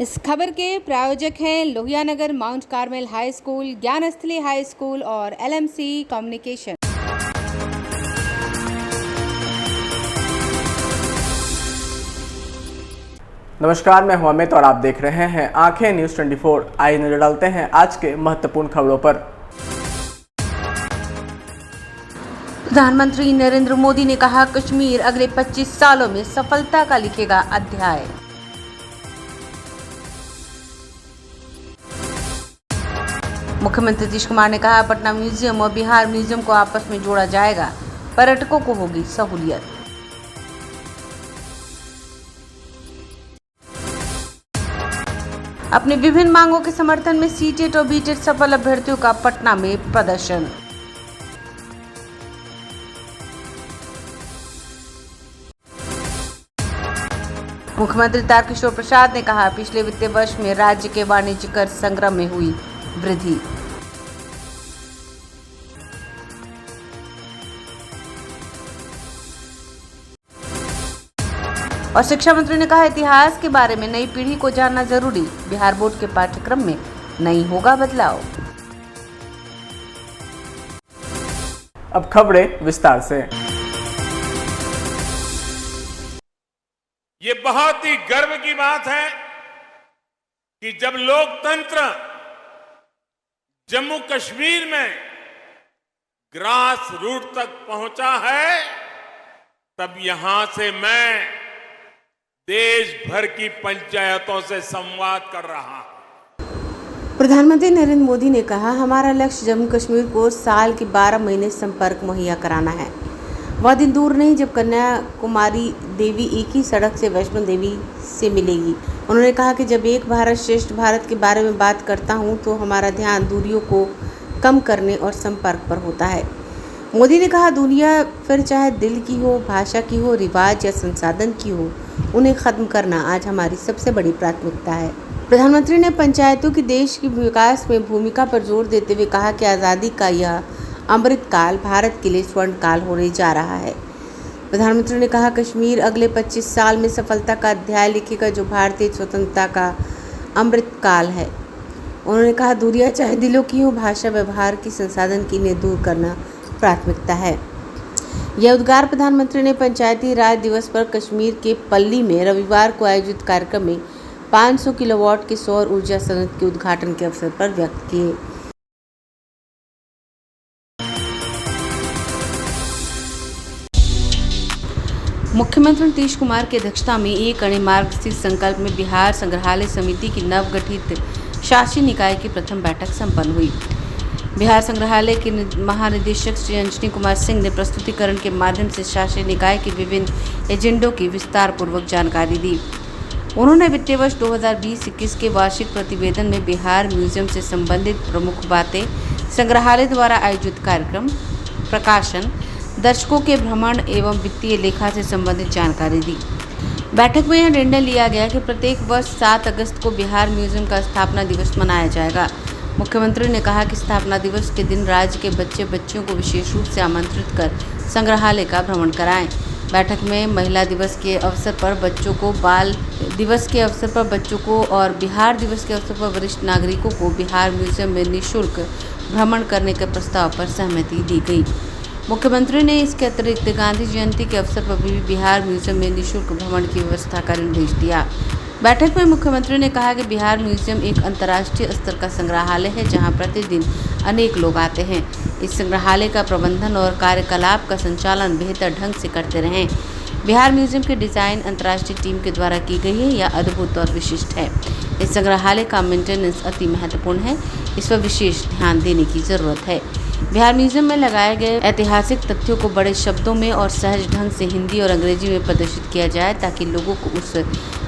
इस खबर के प्रायोजक हैं Lohianagar mount Carmel high school, Gyansthali high school और LMC कम्युनिकेशन। नमस्कार, मैं हूं अमित और आप देख रहे हैं आंखें न्यूज 24। आइए नजर डालते हैं आज के महत्वपूर्ण खबरों पर। प्रधानमंत्री नरेंद्र मोदी ने कहा, कश्मीर अगले 25 सालों में सफलता का लिखेगा अध्याय। मुख्यमंत्री नीतीश कुमार ने कहा, पटना म्यूजियम और बिहार म्यूजियम को आपस में जोड़ा जाएगा, पर्यटकों को होगी सहूलियत। अपनी विभिन्न मांगों के समर्थन में सीटेट और बीटेट सफल अभ्यर्थियों का पटना में प्रदर्शन। मुख्यमंत्री तारकिशोर प्रसाद ने कहा, पिछले वित्तीय वर्ष में राज्य के वाणिज्यिक कर संग्रह में हुई वृद्धि। और शिक्षा मंत्री ने कहा, इतिहास के बारे में नई पीढ़ी को जानना जरूरी, बिहार बोर्ड के पाठ्यक्रम में नहीं होगा बदलाव। अब खबरें विस्तार से। ये बहुत ही गर्व की बात है कि जब लोकतंत्र जम्मू कश्मीर में ग्रास रूट तक पहुंचा है, तब यहां से मैं देश भर की पंचायतों से संवाद कर रहा हूं। प्रधानमंत्री नरेंद्र मोदी ने कहा, हमारा लक्ष्य जम्मू कश्मीर को साल के 12 महीने संपर्क मुहैया कराना है। वह दिन दूर नहीं जब कन्याकुमारी देवी एक ही सड़क से वैष्णो देवी से मिलेगी। उन्होंने कहा कि जब एक भारत श्रेष्ठ भारत के बारे में बात करता हूं तो हमारा ध्यान दूरियों को कम करने और संपर्क पर होता है। मोदी ने कहा, दुनिया फिर चाहे दिल की हो, भाषा की हो, रिवाज या संसाधन की हो, उन्हें खत्म करना आज हमारी सबसे बड़ी प्राथमिकता है। प्रधानमंत्री ने पंचायतों की देश की विकास में भूमिका पर जोर देते हुए कहा कि आज़ादी का यह अमृत काल भारत के लिए स्वर्ण काल होने जा रहा है। प्रधानमंत्री ने कहा, कश्मीर अगले 25 साल में सफलता का अध्याय लिखेगा जो भारतीय स्वतंत्रता का अमृत काल है। उन्होंने कहा, दूरियां चाहे दिलों की हो, भाषा व्यवहार की संसाधन की इन्हें दूर करना प्राथमिकता है। यह उद्गार प्रधानमंत्री ने पंचायती राज दिवस पर कश्मीर के पल्ली में रविवार को आयोजित कार्यक्रम में 500 किलोवाट के सौर ऊर्जा संयंत्र के उद्घाटन के अवसर पर व्यक्त किए। मुख्यमंत्री नीतीश कुमार की अध्यक्षता में एक अणे मार्ग स्थित संकल्प में बिहार संग्रहालय समिति की नवगठित शासी निकाय की प्रथम बैठक संपन्न हुई। बिहार संग्रहालय के महानिदेशक श्री अंजनी कुमार सिंह ने प्रस्तुतिकरण के माध्यम से शासी निकाय के विभिन्न एजेंडों की विस्तार पूर्वक जानकारी दी। उन्होंने वित्तीय वर्ष 2020-21 के वार्षिक प्रतिवेदन में बिहार म्यूजियम से संबंधित प्रमुख बातें, संग्रहालय द्वारा आयोजित कार्यक्रम, प्रकाशन, दर्शकों के भ्रमण एवं वित्तीय लेखा से संबंधित जानकारी दी। बैठक में यह निर्णय लिया गया कि प्रत्येक वर्ष 7 अगस्त को बिहार म्यूजियम का स्थापना दिवस मनाया जाएगा। मुख्यमंत्री ने कहा कि स्थापना दिवस के दिन राज्य के बच्चियों को विशेष रूप से आमंत्रित कर संग्रहालय का भ्रमण कराएं। बैठक में महिला दिवस के अवसर पर बच्चों को, बाल दिवस के अवसर पर बच्चों को और बिहार दिवस के अवसर पर वरिष्ठ नागरिकों को बिहार म्यूजियम में निःशुल्क भ्रमण करने के प्रस्ताव पर सहमति दी गई। मुख्यमंत्री ने इसके अतिरिक्त गांधी जयंती के अवसर पर भी बिहार म्यूजियम में निःशुल्क भ्रमण की व्यवस्था का निर्देश दिया। बैठक में मुख्यमंत्री ने कहा कि बिहार म्यूजियम एक अंतर्राष्ट्रीय स्तर का संग्रहालय है जहां प्रतिदिन अनेक लोग आते हैं। इस संग्रहालय का प्रबंधन और कार्यकलाप का संचालन बेहतर ढंग से करते रहें। बिहार म्यूजियम की डिज़ाइन अंतर्राष्ट्रीय टीम के द्वारा की गई है, यह अद्भुत और विशिष्ट है। इस संग्रहालय का मेंटेनेंस अति महत्वपूर्ण है, इस पर विशेष ध्यान देने की जरूरत है। बिहार म्यूजियम में लगाए गए ऐतिहासिक तथ्यों को बड़े शब्दों में और सहज ढंग से हिंदी और अंग्रेजी में प्रदर्शित किया जाए ताकि लोगों को उस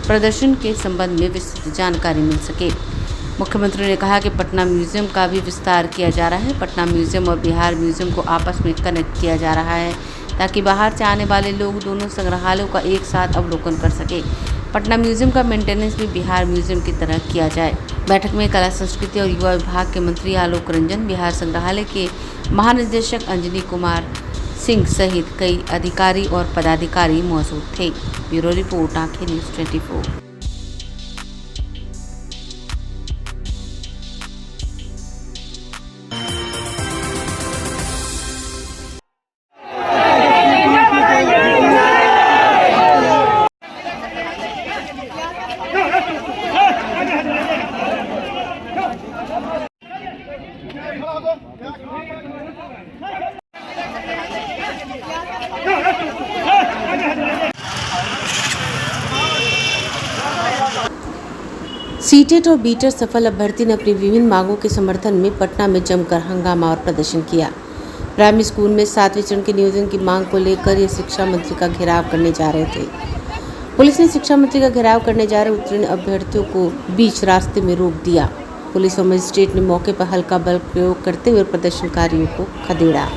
प्रदर्शन के संबंध में विस्तृत जानकारी मिल सके। मुख्यमंत्री ने कहा कि पटना म्यूजियम का भी विस्तार किया जा रहा है। पटना म्यूजियम और बिहार म्यूजियम को आपस में कनेक्ट किया जा रहा है ताकि बाहर से आने वाले लोग दोनों संग्रहालयों का एक साथ अवलोकन कर सके। पटना म्यूजियम का मेंटेनेंस भी बिहार म्यूजियम की तरह किया जाए। बैठक में कला संस्कृति और युवा विभाग के मंत्री आलोक रंजन, बिहार संग्रहालय के महानिदेशक अंजनी कुमार सिंह सहित कई अधिकारी और पदाधिकारी मौजूद थे। ब्यूरो रिपोर्ट, आंखें न्यूज 24। सीटेट और बीटेट सफल अभ्यर्थी ने अपनी विभिन्न मांगों के समर्थन में पटना में जमकर हंगामा और प्रदर्शन किया। प्राइमरी स्कूल में 7वें चरण के नियोजन की मांग को लेकर ये शिक्षा मंत्री का घेराव करने जा रहे थे। पुलिस ने शिक्षा मंत्री का घेराव करने जा रहे उत्तीर्ण अभ्यर्थियों को बीच रास्ते में रोक दिया। पुलिस और मजिस्ट्रेट ने मौके पर हल्का बल प्रयोग करते हुए प्रदर्शनकारियों को खदेड़ा।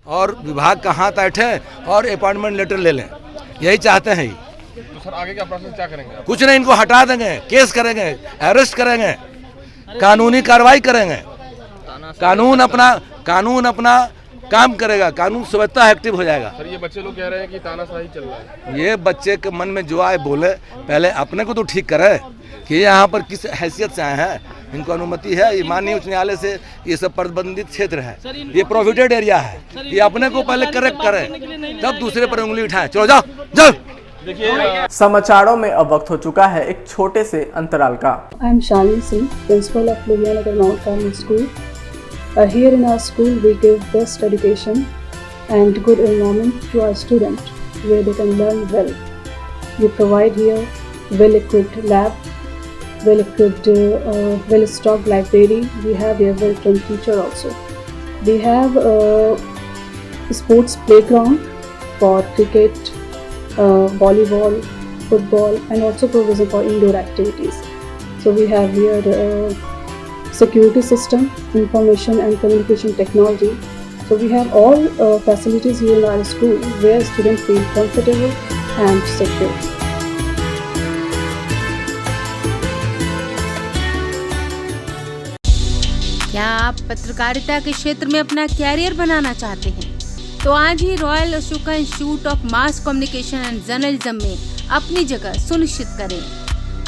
और विभाग का हाथ ऐठे और अपॉइंटमेंट लेटर ले लें, यही चाहते हैं। तो सर आगे का प्रोसेस क्या करेंगे आप? कुछ नहीं, इनको हटा देंगे, केस करेंगे, अरेस्ट करेंगे, कानूनी कार्रवाई करेंगे। कानून अपना काम करेगा, कानून स्वतः एक्टिव हो जाएगा। सर ये बच्चे लोग कह रहे हैं कि तानाशाही चल रहा है। ये बच्चे के मन में जो आए बोले, पहले अपने को तो ठीक करे कि यहाँ पर किस हैसियत से आए हैं, इनको अनुमति है, ये माननीय उच्च न्यायालय से ये सब प्रतिबंधित क्षेत्र है, ये प्रोहिबिटेड एरिया है, ये अपने को पहले करेक्ट करे तब दूसरे पर उंगली उठाए। चलो जाओ जाओ। समाचारों में अब वक्त हो चुका है एक छोटे से अंतराल का। I am Shalini Singh, principal of Luvianagar Mount Carmel School. Here in our school, we give best education and good environment to our students, where they can learn well. We provide here well-equipped lab, well-equipped, well-stocked library. We have here well-trained teacher also. We have a sports playground for cricket, volleyball, football, and also provision for indoor activities. So we have here security system, information and communication technology. So we have all facilities here in our school where students feel comfortable and secure. क्या आप पत्रकारिता के क्षेत्र में अपना career बनाना चाहते हैं? तो आज ही royal Ashoka institute of mass communication and journalism में अपनी जगह सुनिश्चित करें।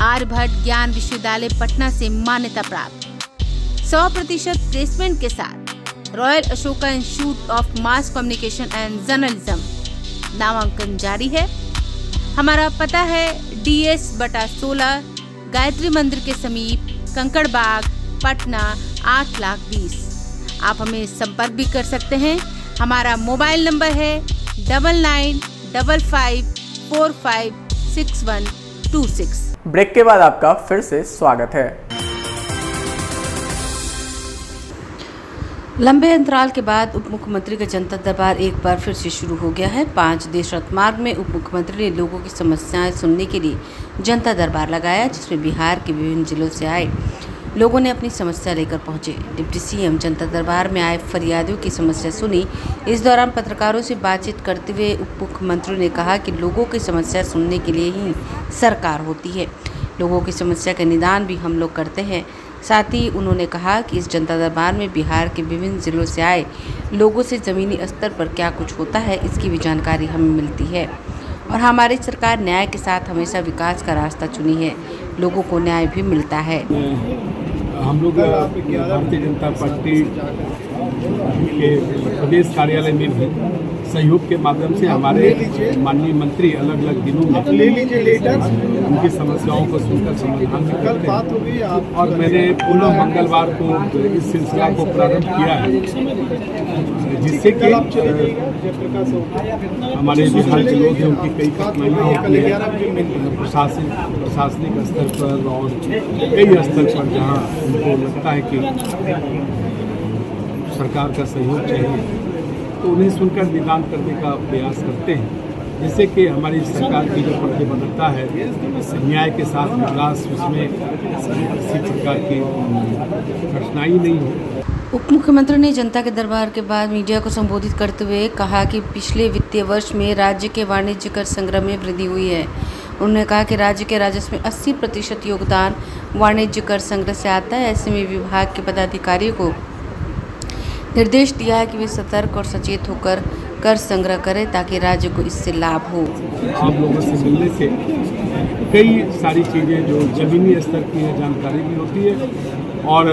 आर्यभट्ट ज्ञान विश्वविद्यालय पटना से मान्यता प्राप्त 100% प्लेसमेंट के साथ royal Ashoka institute of mass communication and journalism नामांकन जारी है। हमारा पता है DS/16 गायत्री मंदिर के समीप, कंकड़ बाग, पटना 8,20,000। आप हमें संपर्क भी कर सकते हैं। हमारा मोबाइल नंबर है 9955456126। ब्रेक के बाद आपका फिर से स्वागत है। लंबे अंतराल के बाद उप मुख्यमंत्री का जनता दरबार एक बार फिर से शुरू हो गया है। 5 देश रथ मार्ग में उप मुख्यमंत्री ने लोगों की समस्याएं सुनने के लिए जनता दरबार लगाया, जिसमें बिहार के विभिन्न जिलों से आए लोगों ने अपनी समस्या लेकर पहुंचे। डिप्टी सीएम जनता दरबार में आए फरियादियों की समस्या सुनी। इस दौरान पत्रकारों से बातचीत करते हुए उप मुख्यमंत्री ने कहा कि लोगों की समस्या सुनने के लिए ही सरकार होती है, लोगों की समस्या का निदान भी हम लोग करते हैं। साथ ही उन्होंने कहा कि इस जनता दरबार में बिहार के विभिन्न जिलों से आए लोगों से ज़मीनी स्तर पर क्या कुछ होता है, इसकी भी जानकारी हमें मिलती है और हमारी सरकार न्याय के साथ हमेशा विकास का रास्ता चुनी है, लोगों को न्याय भी मिलता है। हम लोग भारतीय जनता पार्टी के प्रदेश कार्यालय में भी सहयोग के माध्यम से हमारे माननीय मंत्री अलग अलग दिनों में उनकी समस्याओं को सुनकर समाधान करते हैं और मैंने पुनः मंगलवार को इस सिलसिला को प्रारंभ किया है, जिससे कि हमारे बिहार के लोग हैं उनकी कई कठिनाइयाँ होती है प्रशासनिक स्तर पर और कई स्तर पर जहाँ उनको लगता है कि सरकार का सहयोग चाहिए, तो उन्हें सुनकर निदान करने का प्रयास करते हैं, जिससे कि हमारी सरकार की जो प्रतिबद्धता है न्याय के साथ विकास, उसमें किसी प्रकार की कठिनाई नहीं हो। उप मुख्यमंत्री ने जनता के दरबार के बाद मीडिया को संबोधित करते हुए कहा कि पिछले वित्तीय वर्ष में राज्य के वाणिज्य कर संग्रह में वृद्धि हुई है। उन्होंने कहा कि राज्य के राजस्व में 80% योगदान वाणिज्य कर संग्रह से आता है। ऐसे में विभाग के पदाधिकारियों को निर्देश दिया है कि वे सतर्क और सचेत होकर कर संग्रह करें ताकि राज्य को इससे लाभ हो। आप लोगों से मिलने से कई सारी चीज़ें जो जमीनी स्तर की है जानकारी भी होती है और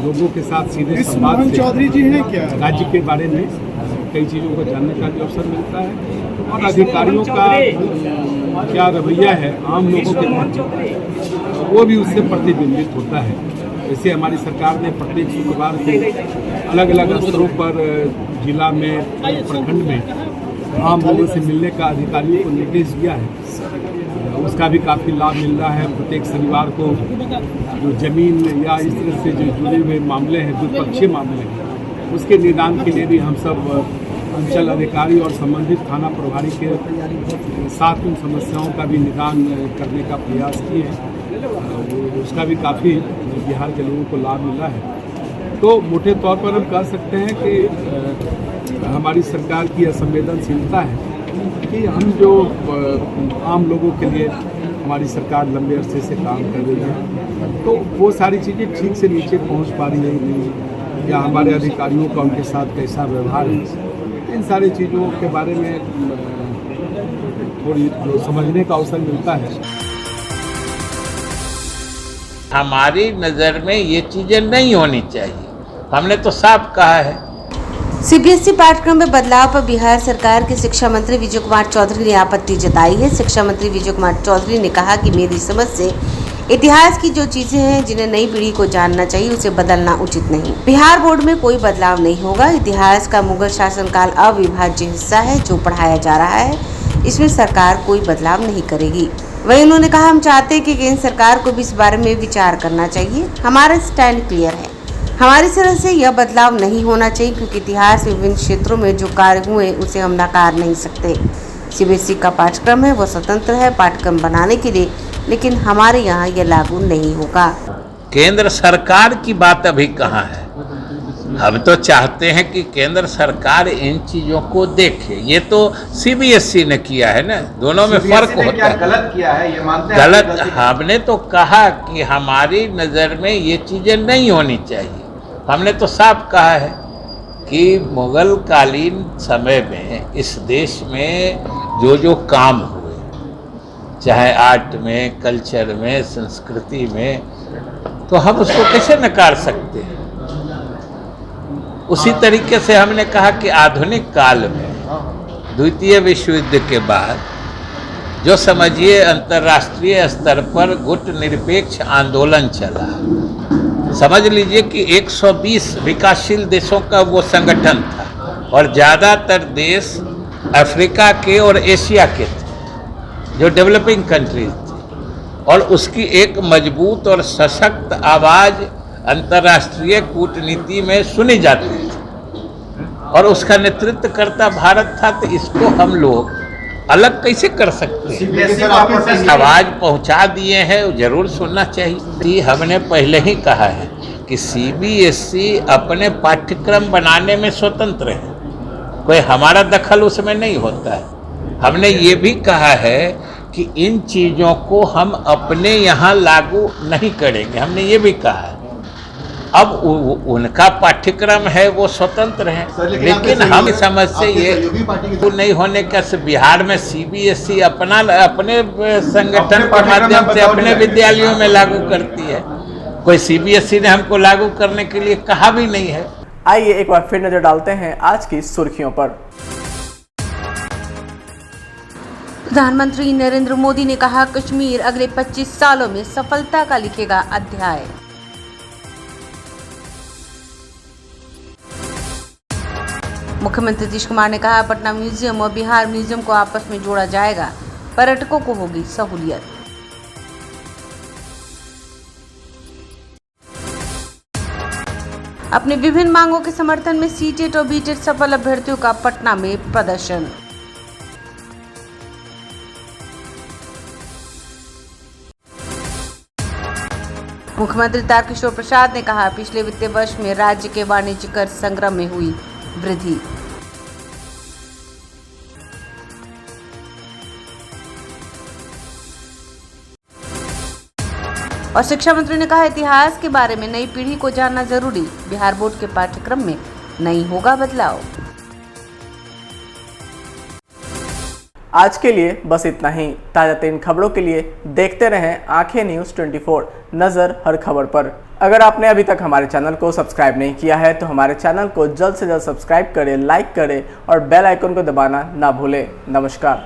लोगों के साथ सीधे संवाद से राज्य के बारे में कई चीज़ों को जानने का भी अवसर मिलता है और अधिकारियों का क्या रवैया है आम लोगों के प्रति वो भी उससे प्रतिबिंबित होता है। जैसे हमारी सरकार ने प्रत्येक शुक्रवार को अलग अलग स्तरों पर जिला में, प्रखंड में आम लोगों से मिलने का अधिकारियों को निर्देश दिया है, उसका भी काफ़ी लाभ मिल रहा है। प्रत्येक शनिवार को जो जमीन या इस तरह से जो जुड़े हुए मामले हैं, द्विपक्षीय मामले हैं, उसके निदान के लिए भी हम सब अंचल अधिकारी और संबंधित थाना प्रभारी के साथ उन समस्याओं का भी निदान करने का प्रयास किए हैं। उसका भी काफ़ी बिहार के लोगों को लाभ मिला है। तो मोटे तौर पर हम कह सकते हैं कि हमारी सरकार की यह संवेदनशीलता है कि हम जो आम लोगों के लिए हमारी सरकार लंबे अरसे से काम कर रही है, तो वो सारी चीज़ें ठीक से नीचे पहुंच पा रही नहीं, या हमारे अधिकारियों का उनके साथ कैसा व्यवहार है, इन सारी चीज़ों के बारे में थोड़ी जो समझने का अवसर मिलता है। हमारी नज़र में ये चीज़ें नहीं होनी चाहिए, हमने तो साफ कहा है। सीबीएसई पाठ्यक्रम में बदलाव पर बिहार सरकार के शिक्षा मंत्री विजय कुमार चौधरी ने आपत्ति जताई है। शिक्षा मंत्री विजय कुमार चौधरी ने कहा कि मेरी समझ से इतिहास की जो चीजें हैं जिन्हें नई पीढ़ी को जानना चाहिए उसे बदलना उचित नहीं। बिहार बोर्ड में कोई बदलाव नहीं होगा। इतिहास का मुगल शासनकाल अविभाज्य हिस्सा है जो पढ़ाया जा रहा है, इसमें सरकार कोई बदलाव नहीं करेगी। वहीं उन्होंने कहा हम चाहते हैं कि केंद्र सरकार को भी इस बारे में विचार करना चाहिए। हमारा स्टैंड क्लियर है, हमारी तरफ से यह बदलाव नहीं होना चाहिए क्योंकि इतिहास में विभिन्न क्षेत्रों में जो कार्य हुए उसे हम नकार नहीं सकते। सीबीएसई का पाठ्यक्रम है वो स्वतंत्र है पाठ्यक्रम बनाने के लिए, लेकिन हमारे यहाँ यह लागू नहीं होगा। केंद्र सरकार की बात अभी कहाँ है? हम तो चाहते हैं कि केंद्र सरकार इन चीज़ों को देखे। ये तो सीबीएसई ने किया है ना, दोनों में फर्क होता है। गलत किया है ये मानते हैं? गलत, हमने तो कहा कि हमारी नज़र में ये चीज़ें नहीं होनी चाहिए। हमने तो साफ कहा है कि मुगल कालीन समय में इस देश में जो काम हुए, चाहे आर्ट में, कल्चर में, संस्कृति में, तो हम उसको कैसे नकार सकते हैं। उसी तरीके से हमने कहा कि आधुनिक काल में द्वितीय विश्व युद्ध के बाद जो समझिए अंतर्राष्ट्रीय स्तर पर गुट निरपेक्ष आंदोलन चला, समझ लीजिए कि 120 विकासशील देशों का वो संगठन था और ज़्यादातर देश अफ्रीका के और एशिया के थे जो डेवलपिंग कंट्रीज थी, और उसकी एक मजबूत और सशक्त आवाज़ अंतर्राष्ट्रीय कूटनीति में सुनी जाती थी और उसका नेतृत्व करता भारत था। तो इसको हम लोग अलग कैसे कर सकते हैं? आवाज़ पहुंचा दिए हैं, जरूर सुनना चाहिए। हमने पहले ही कहा है कि सीबीएसई अपने पाठ्यक्रम बनाने में स्वतंत्र है, कोई हमारा दखल उसमें नहीं होता है। हमने ये भी कहा है कि इन चीज़ों को हम अपने यहाँ लागू नहीं करेंगे, हमने ये भी कहा है। अब उनका पाठ्यक्रम है वो स्वतंत्र है, लेकिन हम समझ से ये नहीं होने का बिहार में सीबीएसई अपने संगठन के माध्यम से अपने विद्यालयों में लागू करती है। कोई सीबीएसई ने हमको लागू करने के लिए कहा भी नहीं है। आइए एक बार फिर नजर डालते हैं आज की सुर्खियों पर। प्रधानमंत्री नरेंद्र मोदी ने कहा कश्मीर अगले 25 सालों में सफलता का लिखेगा अध्याय। मुख्यमंत्री नीतीश कुमार ने कहा पटना म्यूजियम और बिहार म्यूजियम को आपस में जोड़ा जाएगा, पर्यटकों को होगी सहूलियत। अपनी विभिन्न मांगों के समर्थन में सीटेट और बीटेट सफल अभ्यर्थियों का पटना में प्रदर्शन। मुख्यमंत्री तारकिशोर प्रसाद ने कहा पिछले वित्तीय वर्ष में राज्य के वाणिज्य कर संग्रह में हुई वृद्धि। और शिक्षा मंत्री ने कहा इतिहास के बारे में नई पीढ़ी को जानना जरूरी, बिहार बोर्ड के पाठ्यक्रम में नहीं होगा बदलाव। आज के लिए बस इतना ही। ताज़ा 3 खबरों के लिए देखते रहें आंखें न्यूज़ 24, नज़र हर खबर पर। अगर आपने अभी तक हमारे चैनल को सब्सक्राइब नहीं किया है तो हमारे चैनल को जल्द से जल्द सब्सक्राइब करें, लाइक करें और बेल आइकन को दबाना ना भूलें। नमस्कार।